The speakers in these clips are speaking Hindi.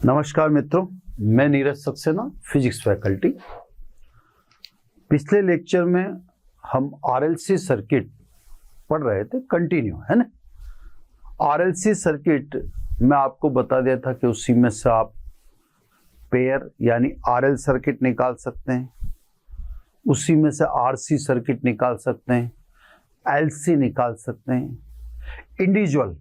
नमस्कार मित्रों, मैं नीरज सक्सेना, फिजिक्स फैकल्टी। पिछले लेक्चर में हम आरएलसी सर्किट पढ़ रहे थे, कंटिन्यू है ना। आरएलसी सर्किट मैं आपको बता दिया था कि उसी में से आप पेयर यानी आरएल सर्किट निकाल सकते हैं, उसी में से आरसी सर्किट निकाल सकते हैं, एलसी निकाल सकते हैं, इंडिविजुअल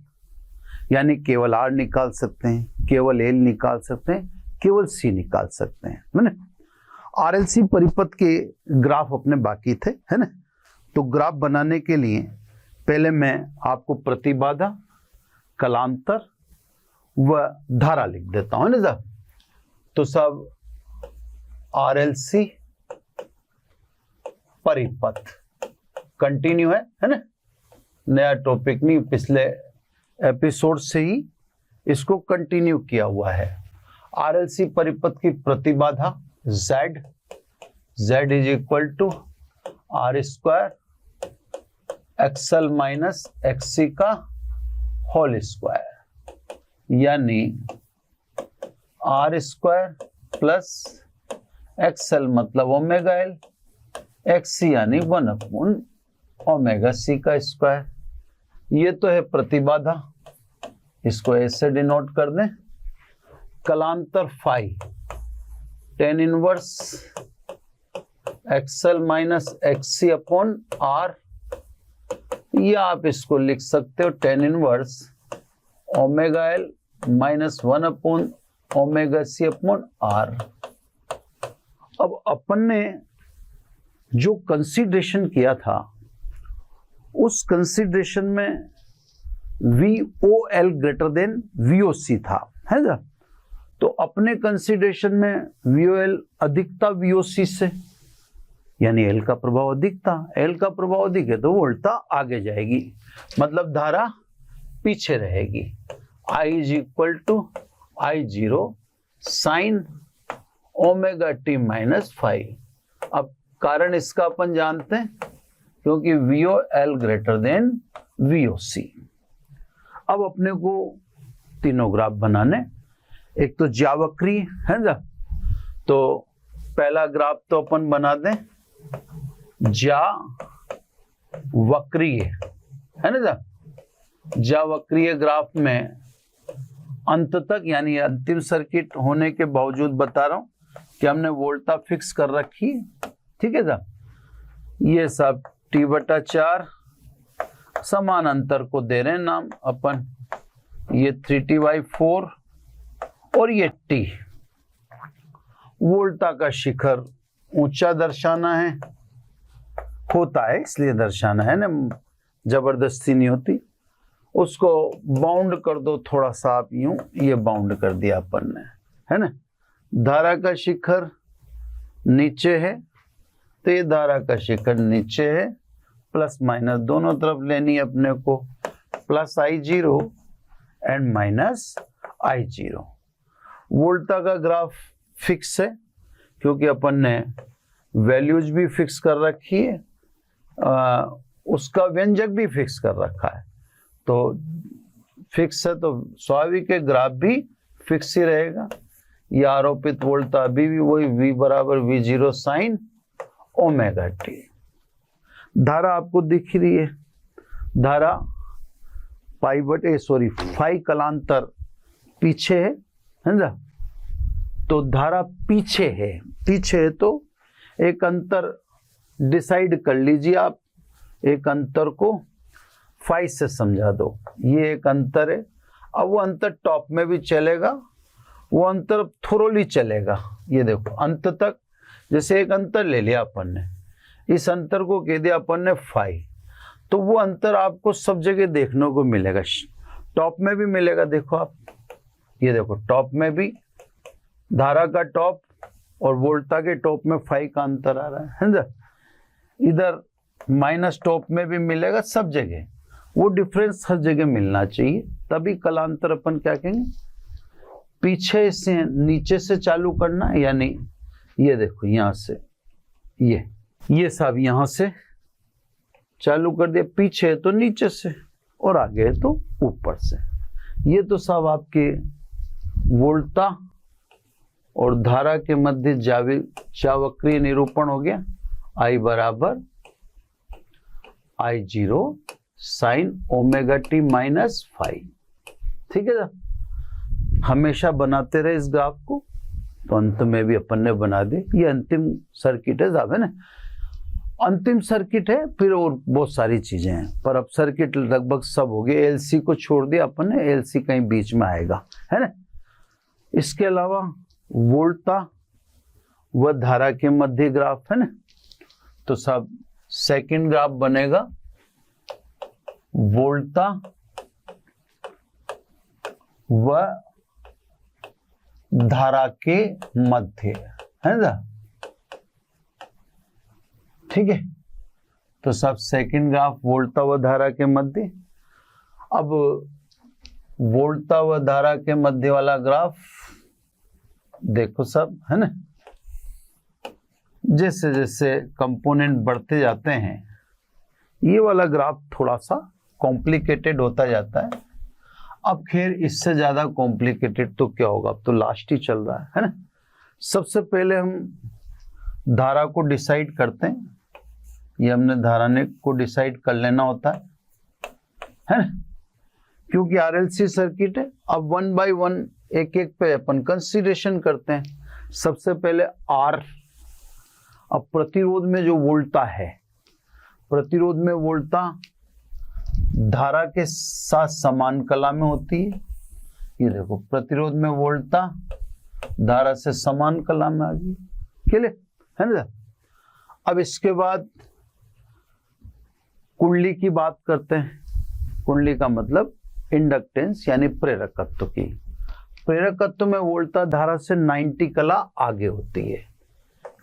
यानी केवल आर निकाल सकते हैं, केवल एल निकाल सकते हैं, केवल सी निकाल सकते हैं, है ना। आरएलसी परिपथ के ग्राफ अपने बाकी थे, है ना। तो ग्राफ बनाने के लिए पहले मैं आपको प्रतिबाधा, कलांतर व धारा लिख देता हूं, है ना साहब। तो सब आरएलसी परिपथ कंटिन्यू है ना। नया टॉपिक नहीं, पिछले एपिसोड से ही इसको कंटिन्यू किया हुआ है। आरएलसी परिपथ की प्रतिबाधा Z is equal to R square XL minus XC का होल स्क्वायर, यानी आर स्क्वायर प्लस एक्सएल मतलब ओमेगा एल, एक्ससी यानी 1/ओमेगा सी का स्क्वायर। ये तो है प्रतिबाधा, इसको ऐसे डिनोट कर दें। कलांतर phi tan inverse XL minus XC upon R, या आप इसको लिख सकते हो tan inverse omega L minus 1/ओमेगा सी अपॉन आर। अब अपन ने जो कंसीडरेशन किया था उस कंसीडरेशन में VOL ग्रेटर देन VOC था, है ना। तो अपने कंसीडरेशन में VOL अधिक था VOC से, यानी L का प्रभाव अधिक था। L का प्रभाव अधिक है तो वोल्टता आगे जाएगी, मतलब धारा पीछे रहेगी। I is equal to I0 sine omega T minus five. अब कारण इसका अपन जानते हैं, क्योंकि VOL ग्रेटर देन VOC। अब अपने को तीनों ग्राफ बनाने, एक तो ज्यावक्रीय है ना। तो पहला ग्राफ तो अपन बना दें ज्यावक्रीय, है ना। ज्यावक्रीय ग्राफ में अंत तक यानी अंतिम सर्किट होने के बावजूद बता रहा हूं कि हमने वोल्टता फिक्स कर रखी है, ठीक है साहब। ये सब T/4 समान अंतर को दे रहे हैं नाम अपन, ये 3T/4 और ये T। वोल्टता का शिखर ऊंचा दर्शाना है, होता है इसलिए दर्शाना है ना, जबरदस्ती नहीं होती। उसको बाउंड कर दो थोड़ा सा आप यूं, ये बाउंड कर दिया अपन ने, है ना। धारा का शिखर नीचे है तो ये धारा का शिखर नीचे है, प्लस माइनस दोनों तरफ लेनी है अपने को, plus I0 and minus I0। वोल्टता का ग्राफ फिक्स है क्योंकि अपन ने वैल्यूज भी फिक्स कर रखी है, उसका व्यंजक भी फिक्स कर रखा है। तो फिक्स है तो स्वाभाविक है ग्राफ भी फिक्स ही रहेगा। ये आरोपित वोल्टता अभी भी वही V बराबर V0 साइन ओमेगा टी। धारा आपको दिख रही है, धारा फाई कलांतर पीछे है ना। तो धारा पीछे है तो एक अंतर डिसाइड कर लीजिए आप, एक अंतर को फाई से समझा दो। ये एक अंतर है, अब वो अंतर टॉप में भी चलेगा, वो अंतर थोरोली चलेगा। ये देखो अंत तक, जैसे एक अंतर ले लिया अपन ने, इस अंतर को कह दिया अपन ने फाई, तो वो अंतर आपको सब जगह देखने को मिलेगा, टॉप में भी मिलेगा। देखो आप, ये देखो टॉप में भी धारा का टॉप और वोल्टता के टॉप में फाई का अंतर आ रहा है ना। इधर माइनस टॉप में भी मिलेगा, सब जगह वो डिफरेंस हर जगह मिलना चाहिए, तभी कलांतर अपन क्या कहेंगे, पीछे से नीचे से चालू करना। यानी ये देखो यहां से ये सब यहां से चालू कर दिया, पीछे है तो नीचे से और आगे है तो ऊपर से। ये तो सब आपके वोल्टता और धारा के मध्य जावक्रीय निरूपण हो गया I बराबर I0 sine omega T minus five. ठीक है ना, हमेशा बनाते रहे इस ग्राफ को, तो अंत में भी अपन ने बना दी। ये अंतिम सर्किट है साहब, है ना, अंतिम सर्किट है, फिर और बहुत सारी चीजें हैं, पर अब सर्किट लगभग सब हो गए। एलसी को छोड़ दिया अपन ने, एलसी कहीं बीच में आएगा, है ना। इसके अलावा वोल्टा व धारा के मध्य ग्राफ है ना, तो सब सेकंड ग्राफ बनेगा वोल्टा व धारा के मध्य, है ना। ठीक है, तो सब सेकंड ग्राफ वोल्टा व धारा के मध्य। अब वोल्टा व धारा के मध्य वाला ग्राफ देखो सब, है ना, जैसे जैसे कंपोनेंट बढ़ते जाते हैं ये वाला ग्राफ थोड़ा सा कॉम्प्लिकेटेड होता जाता है। अब खैर इससे ज्यादा कॉम्प्लिकेटेड तो क्या होगा, अब तो लास्ट ही चल रहा है ना। सबसे पहले हम धारा को डिसाइड करते हैं, ये हमने धारा ने को डिसाइड कर लेना होता है ना, क्योंकि आरएलसी सर्किट है। अब वन बाय वन एक एक पे अपन कंसीडरेशन करते हैं। सबसे पहले आर, अब प्रतिरोध में जो वोल्टा है, प्रतिरोध में वोल्टा धारा के साथ समान कला में होती है। ये देखो प्रतिरोध में वोल्टा धारा से समान कला में आ गई, क्लियर है ना। अब इसके बाद कुंडली की बात करते हैं। कुंडली का मतलब इंडक्टेंस यानी प्रेरकत्व की। प्रेरकत्व में वोल्टा धारा से 90 कला आगे होती है।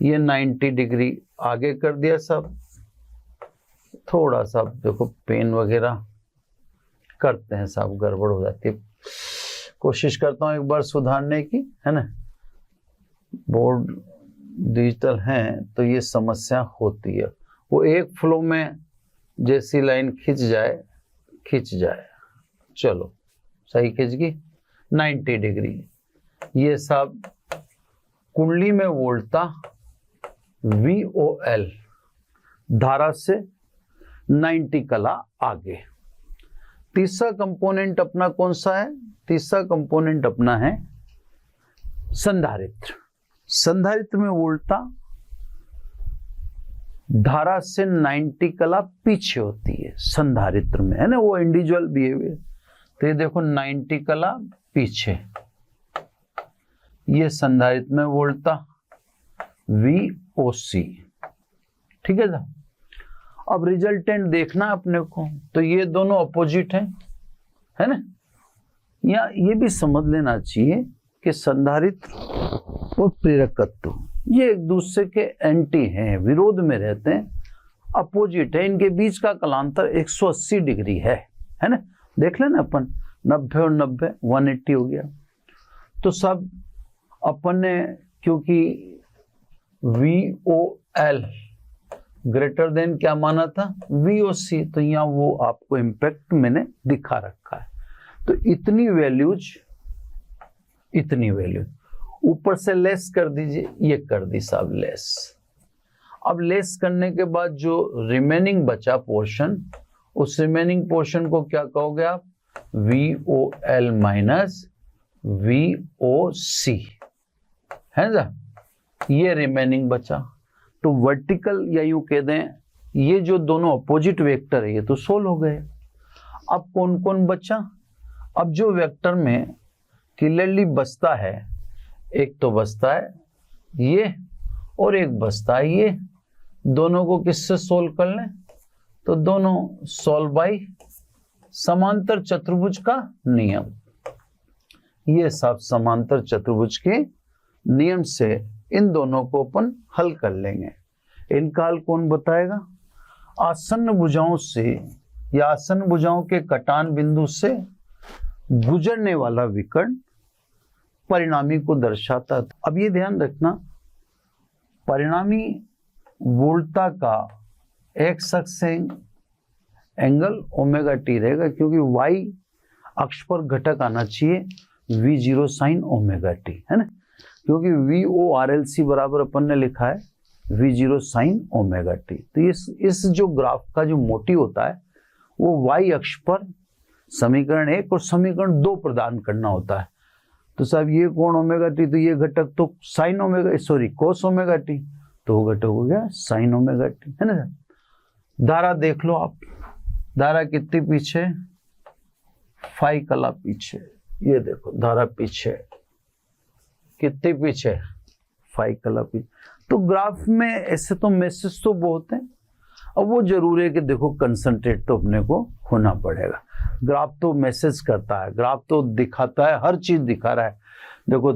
ये 90 डिग्री आगे कर दिया सब। थोड़ा सा देखो पेन वगैरह करते हैं सब, गड़बड़ हो जाती है, कोशिश करता हूँ एक बार सुधारने की, है ना। बोर्ड डिजिटल हैं तो ये समस्या होती है, वो एक फ्लो में जैसी लाइन खिंच जाए। चलो सही खिंच गई 90 डिग्री। ये सब कुंडली में वोल्टा VOL धारा से 90 कला आगे। तीसरा कंपोनेंट अपना कौन सा है? तीसरा कंपोनेंट अपना है संधारित्र। संधारित्र में वोल्टा धारा से 90 कला पीछे होती है संधारित्र में, है ना, वो इंडिविजुअल बिहेवियर। तो ये देखो 90 कला पीछे, ये संधारित्र में वोल्टा VOC। ठीक है ना। अब रिजल्टेंट देखना अपने को, तो ये दोनों अपोजिट हैं, है ना। या ये भी समझ लेना चाहिए कि संधारित्र और प्रेरकत्व ये एक दूसरे के एंटी हैं, विरोध में रहते हैं, अपोजिट है। इनके बीच का कलांतर 180 डिग्री है ना। देख लेना अपन 90 और 90 180 हो गया। तो सब अपन ने क्योंकि VOL ग्रेटर देन क्या माना था VOC, तो यहाँ वो आपको इम्पैक्ट मैंने दिखा रखा है। तो इतनी वैल्यूज ऊपर से लेस कर दीजिए, ये कर दी साहब लेस। अब लेस करने के बाद जो रिमेनिंग बचा पोर्शन, उस रिमेनिंग पोर्शन को क्या कहोगे आप? VOL माइनस VOC, है ना। ये रिमेनिंग बचा। तो वर्टिकल या यूं कह दें, ये जो दोनों अपोजिट वेक्टर है ये तो सोल्व हो गए। अब कौन कौन बचा? अब जो वेक्टर में क्लियरली बचता है, एक तो बचता है ये और एक बचता है ये। दोनों को किससे सोल्व कर लें? तो दोनों सोल्व बाय समांतर चतुर्भुज का नियम। ये सब समांतर चतुर्भुज के नियम से इन दोनों को अपन हल कर लेंगे। इनका हल कौन बताएगा? आसन्न भुजाओं से या आसन्न भुजाओं के कटान बिंदु से गुजरने वाला विकर्ण परिणामी को दर्शाता है। अब ये ध्यान रखना, परिणामी वोल्टा का एक्स अक्ष से एंगल ओमेगा टी रहेगा, क्योंकि वाई अक्ष पर घटक आना चाहिए V0 साइन ओमेगा टी, है ना। क्योंकि VORLC बराबर अपन ने लिखा है V0 sin ओमेगा टी। तो इस जो ग्राफ का जो मोटिव होता है वो y अक्ष पर समीकरण 1 और समीकरण 2 प्रदान करना होता है। तो साहब ये कोण ओमेगा टी, तो ये घटक तो साइन ओमेगा, सॉरी कोस ओमेगा टी, तो वो घटक हो गया साइन ओमेगा टी, है ना। धारा देख लो आप, धारा कितनी पीछे, फाई कला पीछे, ये देखो धारा पीछे कितनी पीछे, फाई कला पीछे। तो ग्राफ में ऐसे तो मैसेज तो बहुत हैं, अब वो जरूर है कि देखो कंसंट्रेट तो अपने को होना पड़ेगा। ग्राफ तो मैसेज करता है, ग्राफ तो दिखाता है, हर चीज दिखा रहा है। देखो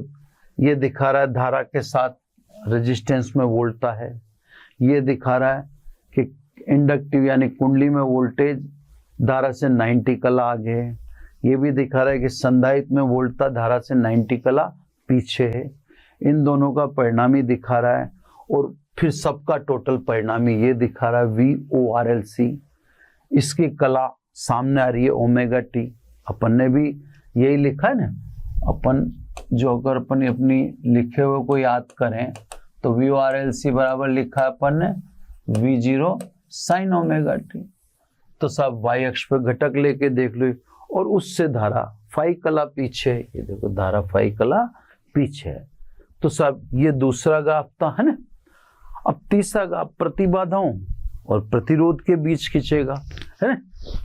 ये दिखा रहा है धारा के साथ रेजिस्टेंस में वोल्टता है, ये दिखा रहा है कि इंडक्टिव यानी कुंडली में वोल्टेज धारा से 90 कला आगे है, ये भी दिखा रहा है कि संधारित्र में वोल्टता धारा से 90 कला पीछे है। इन दोनों का परिणामी दिखा रहा है और फिर सबका टोटल परिणामी ये दिखा रहा है VORLC। इसकी कला सामने आ रही है ओमेगा टी। अपन ने भी यही लिखा है ना, अपन जो अगर अपन अपनी लिखे हुए को याद करें तो VORLC बराबर लिखा है अपन ने V0 sin ओमेगा टी। तो सब y अक्ष पर घटक लेके देख लो, और उससे धारा फाई कला पीछे, ये देखो धारा फाई कला पीछे है। तो सब ये दूसरा ग्राफ था, है ना। अब तीसरा ग्राफ प्रतिबाधाओं और प्रतिरोध के बीच खींचेगा, है ना।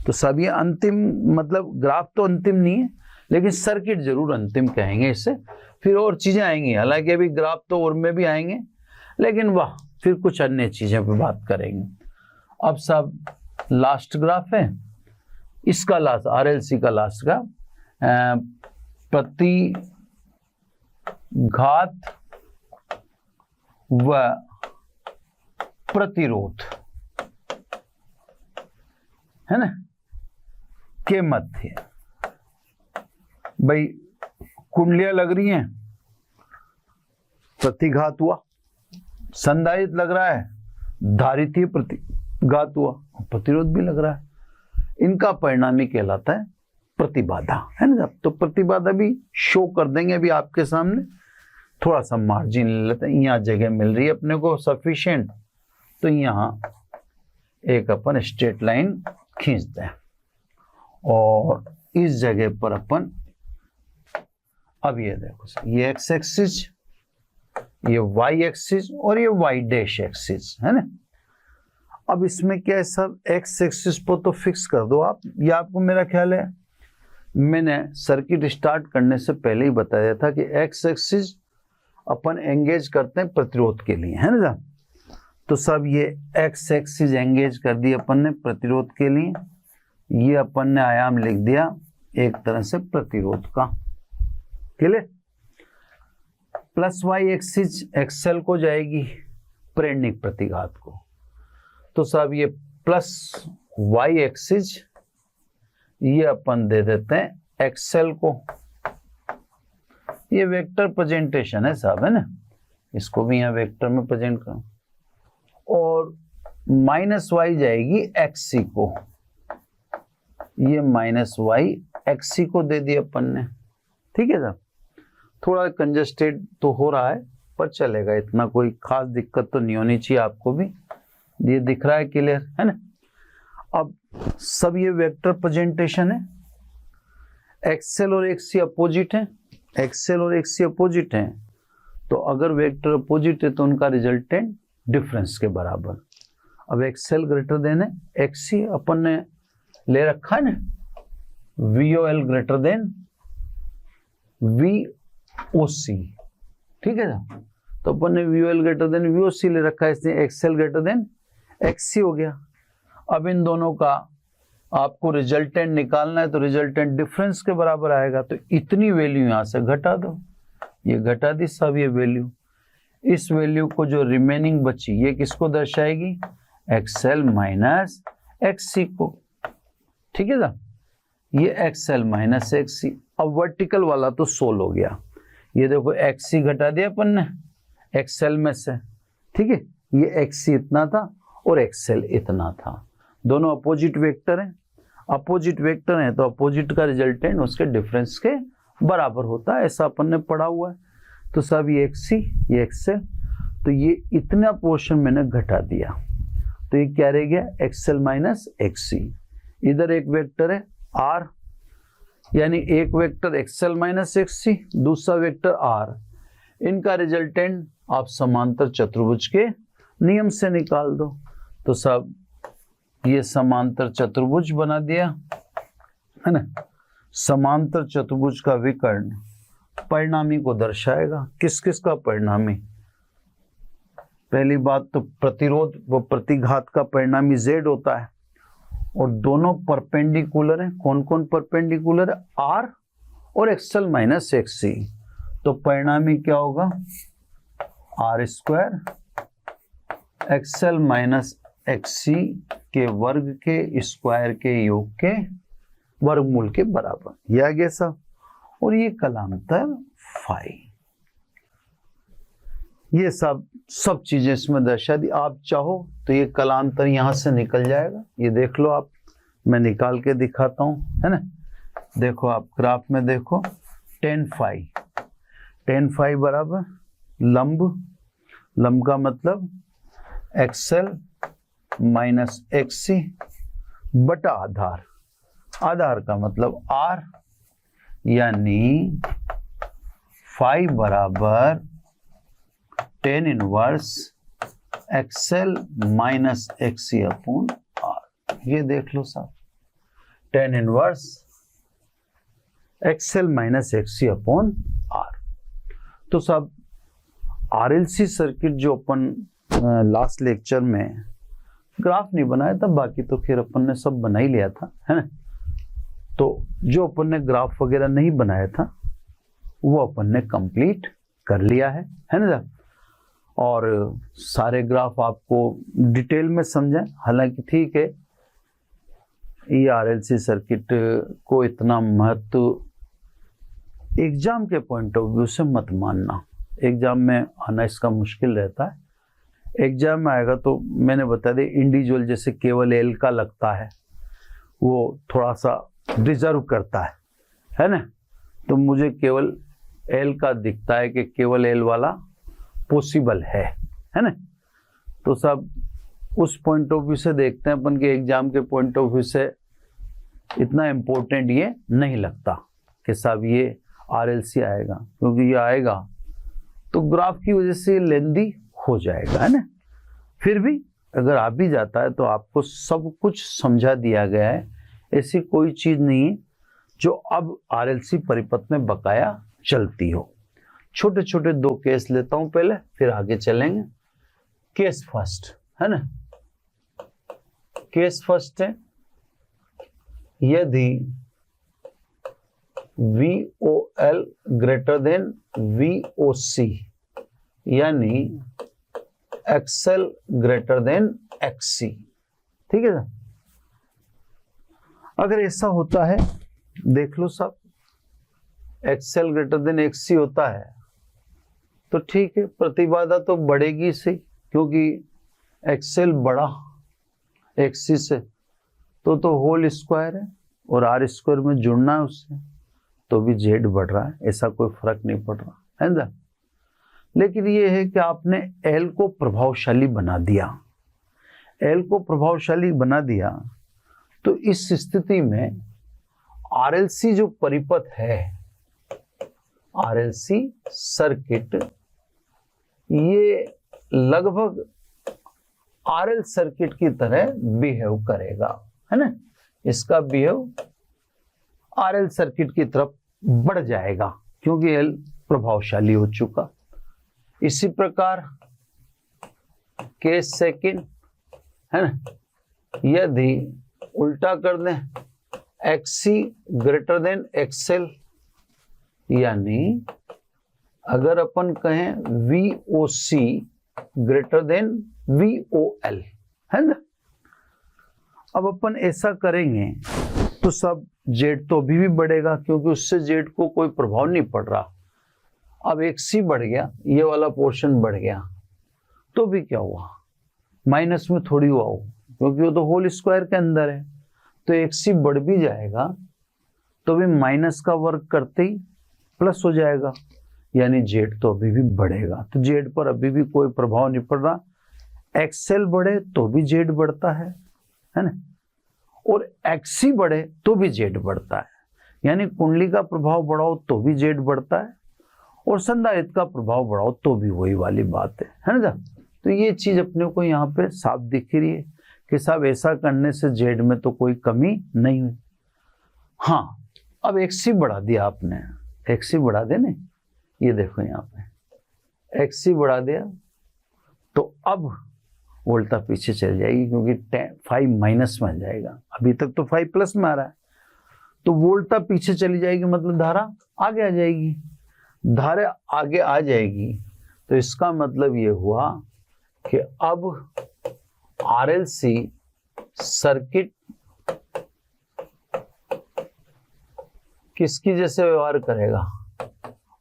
तो सब ये अंतिम, मतलब ग्राफ तो अंतिम नहीं है लेकिन सर्किट जरूर अंतिम कहेंगे इसे। फिर और चीजें आएंगी, हालांकि अभी ग्राफ तो और में भी आएंगे, लेकिन वाह फिर कुछ अन्य चीजें पे बात करेंगे। अब सब लास्ट ग्राफ है, इसका लास्ट RLC का लास्ट का प्रतिघात व प्रतिरोध, है ना, के मध्य। भाई कुंडलियां लग रही हैं, प्रतिघात हुआ, संधारित्र लग रहा है, धारितीय प्रतिघात हुआ, प्रतिरोध भी लग रहा है। इनका परिणामी कहलाता है प्रतिबाधा, है ना। तो प्रतिबाधा भी शो कर देंगे अभी आपके सामने। थोड़ा सा मार्जिन ले लेते हैं, यहाँ जगह मिल रही है अपने को सफिशिएंट, तो यहाँ एक अपन स्ट्रेट लाइन खींचते हैं और इस जगह पर अपन, अब ये देखो ये एक्स एक्सिस, ये वाई एक्सिस और ये वाई डैश एक्सिस, है ना। अब इसमें क्या है सब, एक्स एक्सिस पर तो फिक्स कर दो आप, ये आपको मेरा ख्याल है मैंने सर्किट स्टार्ट करने से पहले ही बताया था कि एक्स एक्सिस अपन एंगेज करते हैं प्रतिरोध के लिए, है ना। तो सब ये एक्स एक्सिस एंगेज कर दिए अपन ने प्रतिरोध के लिए, ये अपन ने आयाम लिख दिया एक तरह से प्रतिरोध का, clear. Plus Y axis XL को जाएगी प्रेरणिक प्रतिघात को, तो सब ये प्लस वाई एक्सिस ये अपन दे देते हैं एक्सेल को। ये वेक्टर प्रेजेंटेशन है साहब, है ना, इसको भी यहाँ वेक्टर में प्रेजेंट करो। और माइनस वाई जाएगी एक्सी को, ये माइनस वाई एक्सी को दे दिया अपन ने, ठीक है साहब। थोड़ा कंजस्टेड तो हो रहा है पर चलेगा, इतना कोई खास दिक्कत तो नहीं होनी चाहिए आपको भी। ये दिख रहा है क्लियर, है ना। अब सब ये वेक्टर प्रेजेंटेशन है, एक्सेल और एक्सी अपोजिट है, एक्सेल और एक्सी अपोजिट है, तो अगर वेक्टर अपोजिट है तो उनका रिजल्टेंट डिफरेंस के बराबर। अब एक्सेल ग्रेटर देन है एक्सी, अपन ने ले रखा है ना VOL ग्रेटर देन VOC, ठीक है ना। तो अपन ने VOL ग्रेटर देन VOC ले रखा है, इसलिए एक्सेल ग्रेटर देन XC हो गया। अब इन दोनों का आपको रिजल्टेंट निकालना है तो रिजल्टेंट डिफरेंस के बराबर आएगा, तो इतनी वैल्यू यहां से घटा दो, ये घटा दी सब ये वैल्यू। इस वैल्यू को जो रिमेनिंग बची ये किसको दर्शाएगी, एक्सएल माइनस एक्सी को, ठीक है ना। ये एक्सएल माइनस एक्सी। अब वर्टिकल वाला तो सोल्व हो गया, ये देखो एक्सी घटा दिया अपन ने एक्सएल में से, ठीक है। ये एक्सी इतना था और एक्सएल इतना था, दोनों अपोजिट वेक्टर हैं। अपोजिट वेक्टर हैं तो अपोजिट का रिजल्टेंट उसके डिफरेंस के बराबर होता है, ऐसा अपन ने पढ़ा हुआ है। तो सब ये एक्सी ये एक्सएल, तो ये इतना पोर्शन मैंने घटा दिया, तो ये क्या रह गया एक्सएल माइनस एक्सी। इधर एक वेक्टर है आर, यानी एक वेक्टर एक्सएल माइनस एक्सी, दूसरा वेक्टर आर, इनका रिजल्टेंट आप समांतर चतुर्भुज के नियम से निकाल दो। तो सब ये समांतर चतुर्भुज बना दिया है ना। समांतर चतुर्भुज का विकर्ण परिणामी को दर्शाएगा। किस किस का परिणामी? पहली बात तो प्रतिरोध व प्रतिघात का परिणामी z होता है, और दोनों परपेंडिकुलर हैं। कौन कौन परपेंडिकुलर है? r और एक्सएल माइनस एक्सी। तो परिणामी क्या होगा? R square XL minus XC के वर्ग के स्क्वायर के योग के वर्गमूल के बराबर, यह आ गया सब। और ये कलांतर फाई, ये सब चीजें इसमें दर्शा दी। आप चाहो तो ये कलांतर यहां से निकल जाएगा, ये देख लो आप, मैं निकाल के दिखाता हूं, है ना। देखो आप ग्राफ में देखो, टेन फाई बराबर लंब का मतलब एक्सएल माइनस एक्सी बटा आधार का मतलब आर, यानी फाई बराबर tan inverse XL minus XC upon R. ये देख लो साहब, tan inverse XL minus XC upon R. तो साहब आरएलसी सर्किट जो अपन लास्ट लेक्चर में ग्राफ नहीं बनाया था, बाकी तो खैर अपन ने सब बना ही लिया था, है ना। तो जो अपन ने ग्राफ वगैरह नहीं बनाया था वो अपन ने कंप्लीट कर लिया है ना। और सारे ग्राफ आपको डिटेल में समझें। हालांकि ठीक है, ये आरएलसी सर्किट को इतना महत्व एग्जाम के पॉइंट ऑफ व्यू से मत मानना। एग्जाम में आना इसका मुश्किल रहता है। एग्जाम में आएगा तो मैंने बता दिया, इंडिविजुअल जैसे केवल एल का लगता है, वो थोड़ा सा डिजर्व करता है ना। तो मुझे केवल एल का दिखता है कि केवल एल वाला पॉसिबल है ना। तो सब उस पॉइंट ऑफ व्यू से देखते हैं अपन के, एग्जाम के पॉइंट ऑफ व्यू से इतना इम्पोर्टेंट ये नहीं लगता कि साहब ये आरएलसी आएगा, क्योंकि ये आएगा तो ग्राफ की वजह से लेंदी हो जाएगा, है ना। फिर भी अगर आ भी जाता है तो आपको सब कुछ समझा दिया गया है, ऐसी कोई चीज नहीं है जो अब आरएलसी परिपथ में बकाया चलती हो। छोटे छोटे दो केस लेता हूं पहले, फिर आगे चलेंगे। केस फर्स्ट, है ना। केस फर्स्ट है, यदि VOL ग्रेटर देन VOC, यानी XL ग्रेटर देन XC, ठीक है ना। अगर ऐसा होता है, देख लो साहब, XL ग्रेटर देन XC होता है तो ठीक है, प्रतिबाधा तो बढ़ेगी से, क्योंकि XL बड़ा XC से, तो होल स्क्वायर है और आर स्क्वायर में जुड़ना है उससे, तो भी Z बढ़ रहा है, ऐसा कोई फर्क नहीं पड़ रहा है ना। लेकिन ये है कि आपने L को प्रभावशाली बना दिया, L को प्रभावशाली बना दिया, तो इस स्थिति में आरएलसी जो परिपथ है, आरएलसी सर्किट, ये लगभग आरएल सर्किट की तरह बिहेव करेगा, है ना। इसका बिहेव आरएल सर्किट की तरफ बढ़ जाएगा, क्योंकि एल प्रभावशाली हो चुका। इसी प्रकार केस सेकंड, है ना, यदि उल्टा कर दें, XC ग्रेटर देन XL, यानी अगर अपन कहें VOC ग्रेटर देन VOL, है ना। अब अपन ऐसा करेंगे तो सब Z तो अभी भी बढ़ेगा, क्योंकि उससे Z को कोई प्रभाव नहीं पड़ रहा। अब XC बढ़ गया, ये वाला पोर्शन बढ़ गया, तो भी क्या हुआ, माइनस में थोड़ी हुआ हो, क्योंकि वो तो होल स्क्वायर के अंदर है। तो XC बढ़ भी जाएगा तो भी माइनस का वर्ग करते ही प्लस हो जाएगा, यानी जेड तो अभी भी बढ़ेगा। तो जेड पर अभी भी कोई प्रभाव नहीं पड़ रहा। एक्सएल बढ़े तो भी जेड बढ़ता है ना, और एक्सी बढ़े तो भी जेड बढ़ता है। यानी कुंडली का प्रभाव बढ़ाओ तो भी जेड बढ़ता है, और संधारित्र का प्रभाव बढ़ाओ तो भी वही वाली बात है ना। तो ये चीज अपने को यहाँ पे साफ दिख रही है कि साहब ऐसा करने से जेड में तो कोई कमी नहीं हुई। हाँ, अब एक्सी बढ़ा दिया आपने, एक्सी बढ़ा दे ना, ये देखो यहाँ पे एक्सी बढ़ा दिया तो अब वोल्टा पीछे चल जाएगी, क्योंकि 5 माइनस में आ जाएगा। अभी तक तो 5 प्लस में आ रहा है, तो वोल्टा पीछे चली जाएगी, मतलब धारा आगे आ जाएगी। धारा आगे आ जाएगी तो इसका मतलब ये हुआ कि अब आरएलसी सर्किट किसकी जैसे व्यवहार करेगा,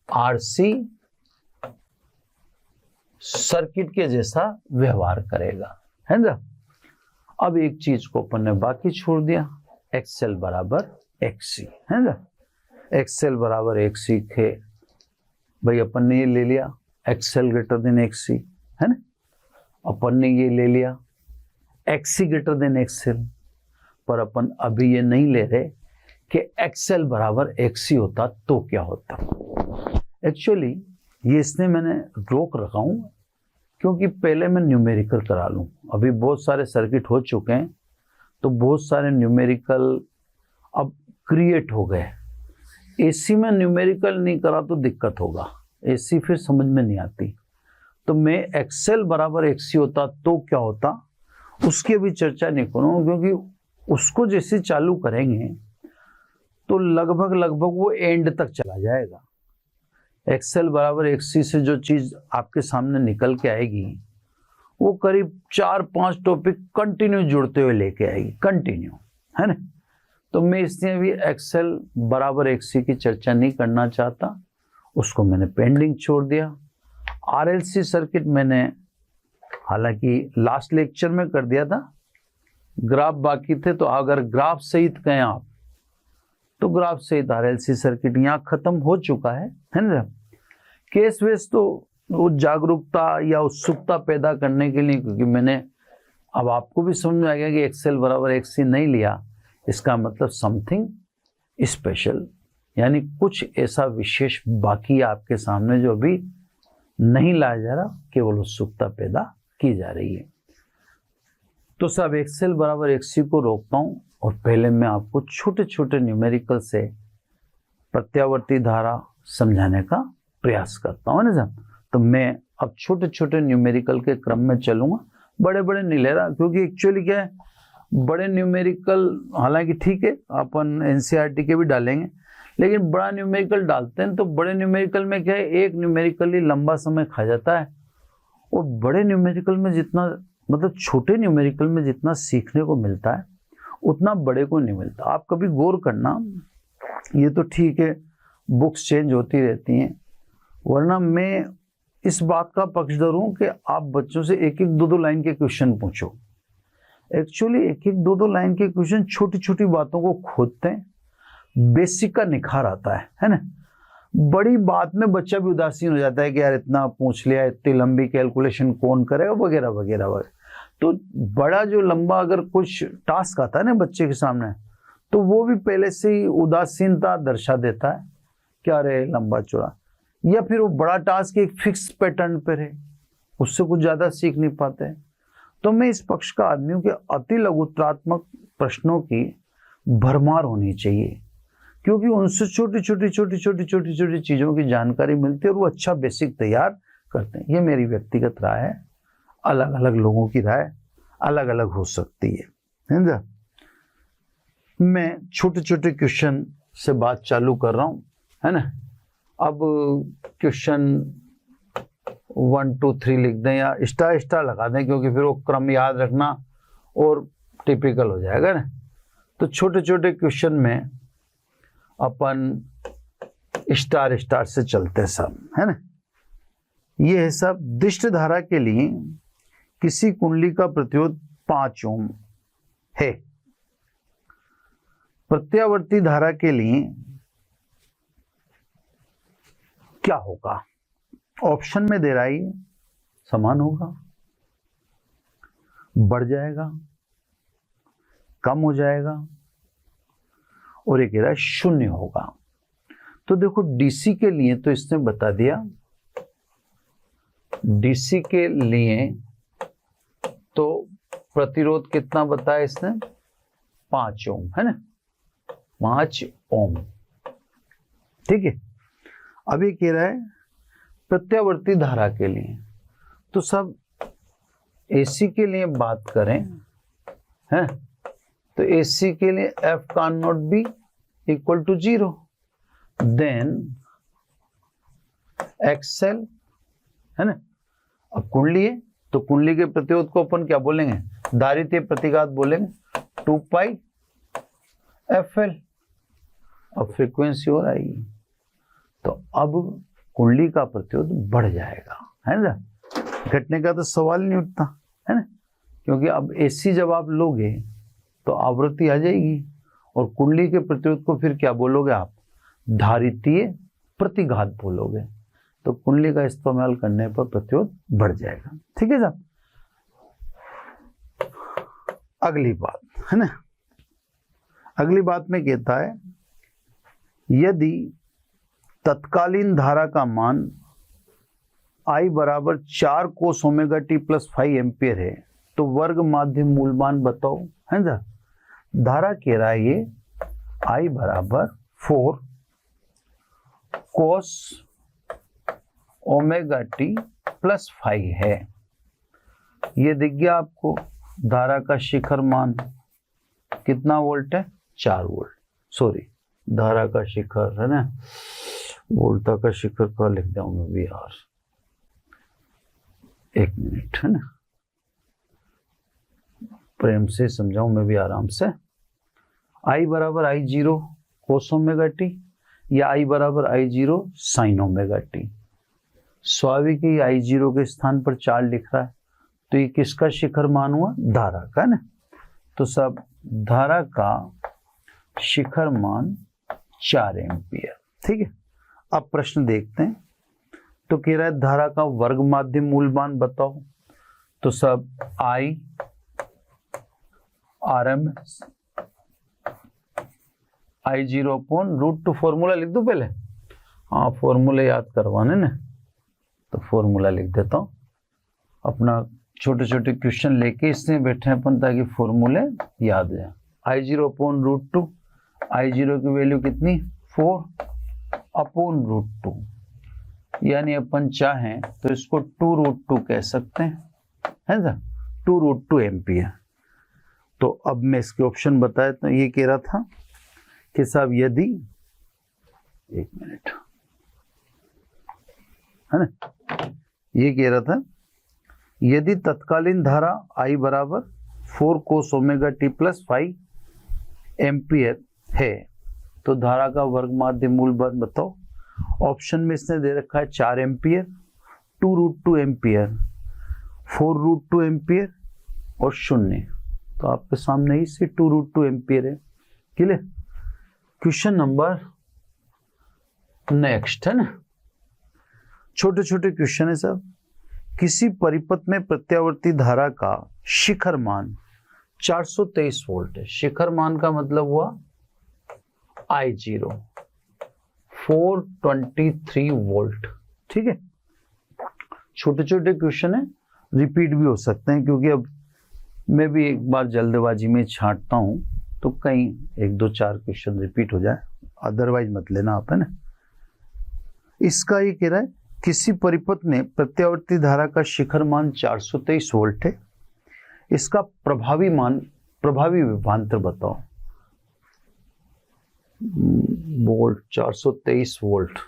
आरसी सर्किट के जैसा व्यवहार करेगा, है ना। अब एक चीज को अपन ने बाकी छोड़ दिया, एक्सएल बराबर एक्सी, है ना। एक्सएल बराबर एक्सी के भाई अपन ने ये ले लिया, एक्सएल ग्रेटर देन एक्सी, है ना। अपन ने ये ले लिया एक्सी ग्रेटर देन एक्सएल, पर अपन अभी ये नहीं ले रहे कि एक्सएल बराबर एक्सी होता तो क्या होता। एक्चुअली ये इसने मैंने रोक रखा हूं क्योंकि पहले मैं न्यूमेरिकल करा लूं। अभी बहुत सारे सर्किट हो चुके हैं, तो बहुत सारे न्यूमेरिकल अब क्रिएट हो गए। एसी में न्यूमेरिकल नहीं करा तो दिक्कत होगा, एसी फिर समझ में नहीं आती। तो मैं एक्सएल बराबर एक्सी होता तो क्या होता उसकी अभी चर्चा नहीं करूँगा, क्योंकि उसको जैसे चालू करेंगे तो लगभग वो एंड तक चला जाएगा। एक्सएल बराबर एक्सी से जो चीज आपके सामने निकल के आएगी वो करीब 4-5 टॉपिक कंटिन्यू जुड़ते हुए लेके आएगी, कंटिन्यू, है ना। तो मैं इसलिए भी एक्सएल बराबर एक्सी की चर्चा नहीं करना चाहता, उसको मैंने पेंडिंग छोड़ दिया। आरएलसी सर्किट मैंने हालांकि लास्ट लेक्चर में कर दिया था, ग्राफ बाकी थे, तो अगर ग्राफ सहित कहें आप तो ग्राफ सहित आरएलसी सर्किट यहाँ खत्म हो चुका है ना। केस वेस तो वो जागरूकता या उत्सुकता पैदा करने के लिए, क्योंकि मैंने अब आपको भी समझ में आ गया कि एक्सएल बराबर एक्सी नहीं लिया, इसका मतलब समथिंग स्पेशल, यानी कुछ ऐसा विशेष बाकी है आपके सामने जो अभी नहीं लाया जा रहा, केवल उत्सुकता पैदा की जा रही है। तो सब एक्सएल बराबर एक्सी को रोकता हूं और पहले मैं आपको छोटे छोटे न्यूमेरिकल से प्रत्यावर्ती धारा समझाने का प्रयास करता हूं ना साहब। तो मैं अब छोटे छोटे न्यूमेरिकल के क्रम में चलूंगा, बड़े बड़े नहीं ले रहा, क्योंकि एक्चुअली क्या है, बड़े न्यूमेरिकल हालांकि ठीक है अपन एनसीईआरटी के भी डालेंगे, लेकिन बड़ा न्यूमेरिकल डालते हैं तो बड़े न्यूमेरिकल में क्या है, एक न्यूमेरिकल ही लंबा समय खा जाता है, और बड़े न्यूमेरिकल में जितना मतलब छोटे न्यूमेरिकल में जितना सीखने को मिलता है उतना बड़े को नहीं मिलता। आप कभी गौर करना, ये तो ठीक है बुक्स चेंज होती रहती हैं, वरना मैं इस बात का पक्षधर हूं कि आप बच्चों से एक एक दो दो लाइन के क्वेश्चन पूछो। एक्चुअली एक एक दो दो लाइन के क्वेश्चन छोटी छोटी बातों को खोदते हैं, बेसिक का निखार आता है ना। बड़ी बात में बच्चा भी उदासीन हो जाता है कि यार इतना पूछ लिया, इतनी लंबी कैलकुलेशन कौन करेगा वगैरह वगैरह वगैरह। तो बड़ा जो लंबा अगर कुछ टास्क आता है ना बच्चे के सामने, तो वो भी पहले से ही उदासीनता दर्शा देता है कि अरे लंबा चौड़ा, या फिर वो बड़ा टास्क एक फिक्स पैटर्न पर है, उससे कुछ ज्यादा सीख नहीं पाते। तो मैं इस पक्ष का आदमी हूं कि अति लघुत्रात्मक प्रश्नों की भरमार होनी चाहिए, क्योंकि उनसे छोटी छोटी चीजों की जानकारी मिलती है और वो अच्छा बेसिक तैयार करते हैं। ये मेरी व्यक्तिगत राय है, अलग अलग लोगों की राय अलग अलग हो सकती है ना। मैं छोटे छोटे क्वेश्चन से बात चालू कर रहा हूं, है ना। अब क्वेश्चन 1 2 3 लिख दें या स्टार लगा दें, क्योंकि फिर वो क्रम याद रखना और टिपिकल हो जाएगा ना। तो छोटे छोटे क्वेश्चन में अपन स्टार से चलते हैं सब, है ना। ये है सब दिष्ट धारा के लिए किसी कुंडली का प्रतिरोध 5 ओम है। प्रत्यावर्ती धारा के लिए क्या होगा? ऑप्शन में दे रहा है ये समान होगा, बढ़ जाएगा, कम हो जाएगा, और ये कह रहा है शून्य होगा। तो देखो डीसी के लिए तो इसने बता दिया, डीसी के लिए तो प्रतिरोध कितना बताया इसने? 5 ओम, है ना, 5 ओम। ठीक है। अब ये कह रहा है प्रत्यावर्ती धारा के लिए, तो सब एसी के लिए बात करें, हैं, तो एसी के लिए F can not be equal to 0, then XL, है ना। अब कुंडली है तो कुंडली के प्रतिरोध को अपन क्या बोलेंगे? धारितीय प्रतिघात बोलेंगे, 2 पाई एफएल। अब फ्रीक्वेंसी और आएगी, तो अब कुंडली का प्रतिरोध बढ़ जाएगा, है ना। घटने का तो सवाल नहीं उठता, है ना, क्योंकि अब एसी जब आप लोगे तो आवृत्ति आ जाएगी, और कुंडली के प्रतिरोध को फिर क्या बोलोगे आप? धारितीय प्रतिघात बोलोगे। तो कुंडली का इस्तेमाल करने पर प्रतिरोध बढ़ जाएगा। ठीक है साहब। अगली बात, है ना, अगली बात में कहता है यदि तत्कालीन धारा का मान I बराबर 4 कोस ओमेगा टी प्लस 5 एम्पियर है तो वर्ग माध्य मूलमान बताओ, है ना। धारा कह रहा है ये I बराबर 4 कोस ओमेगा टी प्लस 5 है। ये दिख गया आपको, धारा का शिखर मान कितना वोल्ट है? 4 वोल्ट। सॉरी, धारा का शिखर, है ना, वोल्टा का शिखर का लिख दिया मैं भी यार, 1 मिनट, है ना, प्रेम से समझाऊं मैं भी आराम से। I बराबर I0 कोस ओमेगा टी या I बराबर I0 साइन ओमेगा टी। स्वाभाविक ही I0 के स्थान पर 4 लिख रहा है, तो ये किसका शिखर मान हुआ? धारा का, है ना। तो सब धारा का शिखर मान 4 एम्पियर। ठीक है। अब प्रश्न देखते हैं, तो कह रहा है धारा का वर्ग माध्य मूलमान बताओ, तो सब I RMS I0 upon √2। Formula लिख दूं पहले? हाँ, फॉर्मूला याद करवाने ना, तो फॉर्मूला लिख देता हूं। अपना छोटे छोटे क्वेश्चन लेके इसमें बैठे अपन ताकि फॉर्मूले याद है। I0 अपॉन √2, I0 की वैल्यू कितनी? 4 अपॉन √2, यानी अपन चाहें तो इसको 2√2 कह सकते हैं, है ना, 2√2 एम्पियर। तो अब मैं इसके ऑप्शन बताया, तो ये कह रहा था कि साहब यदि, 1 मिनट, है ना, ये कह रहा था यदि तत्कालीन धारा I बराबर 4 कोस ओमेगा टी प्लस 5 एम्पियर है तो धारा का वर्ग माध्य मूलमान बताओ। ऑप्शन में इसने दे रखा है 4 एम्पियर, 2√2 एम्पियर, 4√2 एम्पियर और 0। तो आपके सामने ही से 2√2 एम्पियर है। क्लियर? क्वेश्चन नंबर नेक्स्ट, है ना, छोटे छोटे क्वेश्चन है सब। किसी परिपथ में प्रत्यावर्ती धारा का शिखर मान 423 वोल्ट है। शिखर मान का मतलब हुआ I0 423 वोल्ट। ठीक है। छोटे छोटे क्वेश्चन है, रिपीट भी हो सकते हैं, क्योंकि अब मैं भी एक बार जल्दबाजी में छांटता हूं तो कहीं 1 2 4 क्वेश्चन रिपीट हो जाए, अदरवाइज मत लेना आप, है ना। इसका ये कह रहा है किसी परिपथ में प्रत्यावर्ती धारा का शिखर मान 423 वोल्ट है, इसका प्रभावी मान, प्रभावी विभवांतर बताओ। वोल्ट 423 वोल्ट,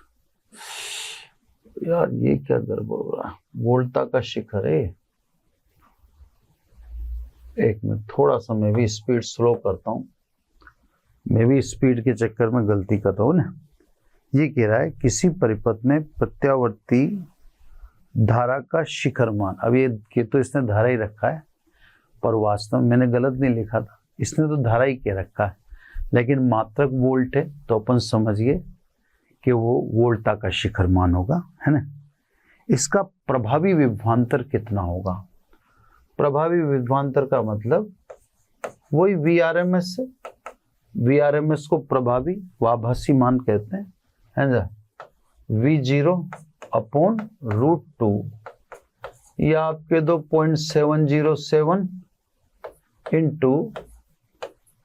यार ये क्या गड़बड़ हो रहा है? वोल्टा का शिखर है। 1 मिनट, थोड़ा सा मैं भी स्पीड स्लो करता हूं, मैं भी स्पीड के चक्कर में गलती कर रहा हूं ना। ये कह रहा है किसी परिपथ में प्रत्यावर्ती धारा का शिखर मान। अब ये तो इसने धारा ही रखा है, पर वास्तव में मैंने गलत नहीं लिखा था, इसने तो धारा ही कह रखा है, लेकिन मात्रक वोल्ट है, तो अपन समझिए कि वो वोल्टा का शिखर मान होगा, है ना। इसका प्रभावी विभवांतर कितना होगा? प्रभावी विभवांतर का मतलब वही VRMS है। VRMS को प्रभावी व आभासी मान कहते हैं, है ना। V0/√2 या आपके दो 0.707 इंटू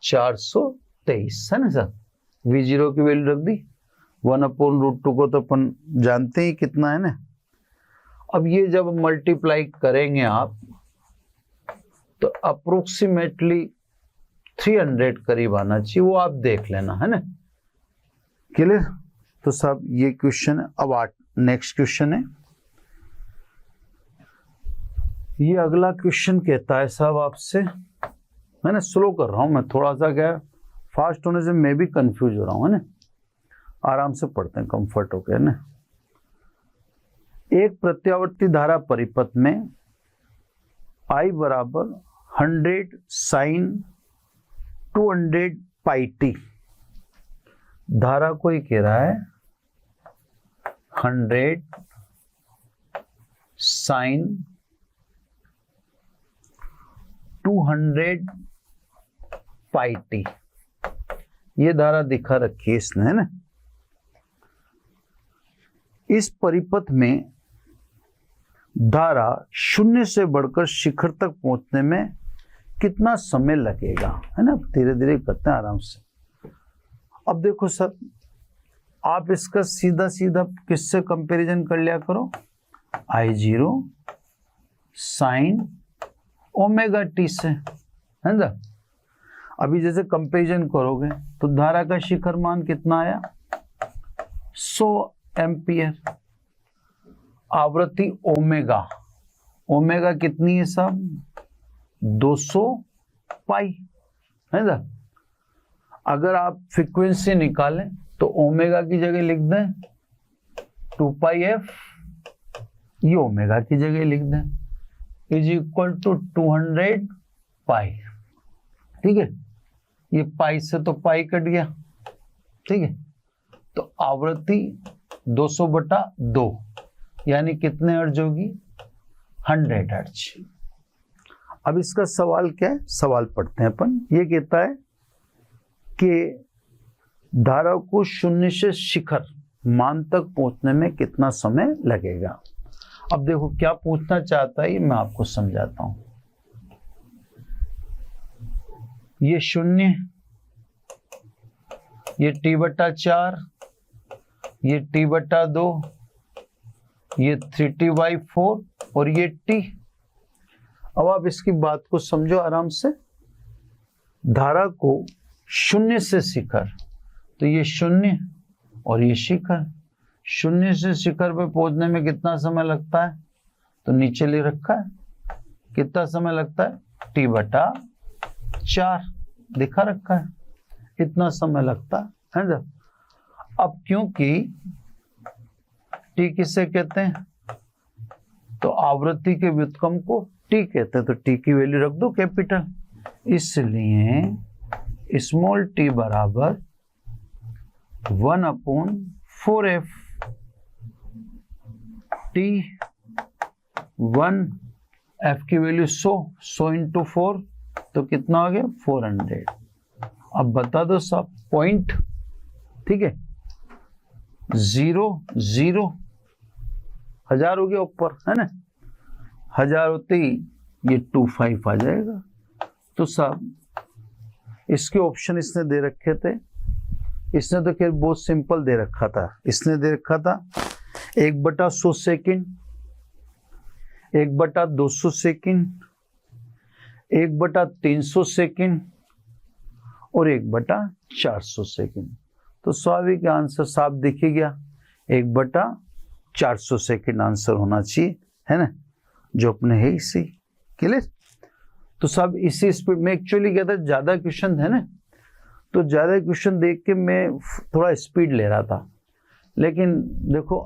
423, है ना सर। V0 की वैल्यू रख दी, 1/√2 को तो अपन जानते ही कितना है ना। अब ये जब मल्टीप्लाई करेंगे आप तो अप्रोक्सीमेटली 300 करीब आना चाहिए, वो आप देख लेना, है ना। क्लियर? तो सब ये क्वेश्चन है। अब नेक्स्ट क्वेश्चन है, ये अगला क्वेश्चन कहता है साहब आपसे, मैंने स्लो कर रहा हूं, मैं थोड़ा सा क्या फास्ट होने से मैं भी कंफ्यूज हो रहा हूं, है ना। आराम से पढ़ते हैं, कंफर्ट होकर, है ना। एक प्रत्यावर्ती धारा परिपथ में I बराबर 100 sin 200 पाई टी, धारा को ही कह रहा है 100 sin 200 पाई टी, ये धारा दिखा रखी है इसने, है ना। इस परिपथ में धारा शून्य से बढ़कर शिखर तक पहुंचने में कितना समय लगेगा, है ना। धीरे धीरे करते हैं आराम से। अब देखो सर, आप इसका सीधा सीधा किससे कंपैरिजन कर लिया करो, I0 sin ओमेगा टी से, है ना। अभी जैसे कंपैरिजन करोगे तो धारा का शिखर मान कितना आया, 100 एम्पियर। आवृत्ति ओमेगा, ओमेगा कितनी है साहब, 200 पाई, है ना। अगर आप फ्रीक्वेंसी निकालें तो ओमेगा की जगह लिख दें 2 पाई एफ, ये ओमेगा की जगह लिख दें, इज इक्वल टू 200 पाई। ठीक है, ये पाई से तो पाई कट गया, ठीक है। तो आवृत्ति 200/2 यानी कितने हर्ट्ज होगी, 100 हर्ट्ज। अब इसका सवाल क्या है, सवाल पढ़ते हैं अपन। ये कहता है कि धारा को शून्य से शिखर मान तक पहुंचने में कितना समय लगेगा। अब देखो क्या पूछना चाहता है, ये मैं आपको समझाता हूं। ये शून्य, ये T/4, ये T/2, ये 3T/4 और ये T। अब आप इसकी बात को समझो आराम से। धारा को शून्य से शिखर, तो ये शून्य और ये शिखर, शून्य से शिखर पे पहुंचने में कितना समय लगता है, तो नीचे ले रखा है कितना समय लगता है, T/4 दिखा रखा है, इतना समय लगता है ना। अब क्योंकि T किसे कहते हैं, तो आवृत्ति के व्युत्क्रम को T कहते हैं, तो T की वैल्यू रख दो कैपिटल, इसलिए स्मॉल t बराबर 1/4f। T1 f की वैल्यू 100 इंटू 4 तो कितना हो गया, 400। अब बता दो सब पॉइंट, ठीक है, 0 0 1000 हो गया ऊपर, है ना। 1000 होते ही ये 25 आ जाएगा। तो सब इसके ऑप्शन इसने दे रखे थे, इसने तो खैर बहुत सिंपल दे रखा था। इसने दे रखा था 1/100 सेकंड, 1/200 सेकंड, 1/300 सेकंड और 1/400 सेकंड। तो स्वाभाविक आंसर साफ दिख ही गया, 1/400 सेकंड आंसर होना चाहिए, है ना, जो अपने है इसी। क्लियर? तो सब इसी स्पीड में एक्चुअली क्या था, ज्यादा क्वेश्चन है ना, तो ज्यादा क्वेश्चन देख के मैं थोड़ा स्पीड ले रहा था। लेकिन देखो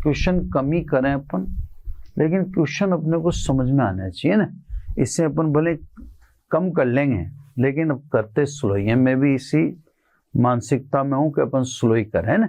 क्वेश्चन कम ही करें अपन, लेकिन क्वेश्चन अपने को समझ में आना चाहिए ना। इससे अपन भले कम कर लेंगे लेकिन अब करते स्लो ही है। मैं भी इसी मानसिकता में हूं कि अपन स्लो ही करें ना।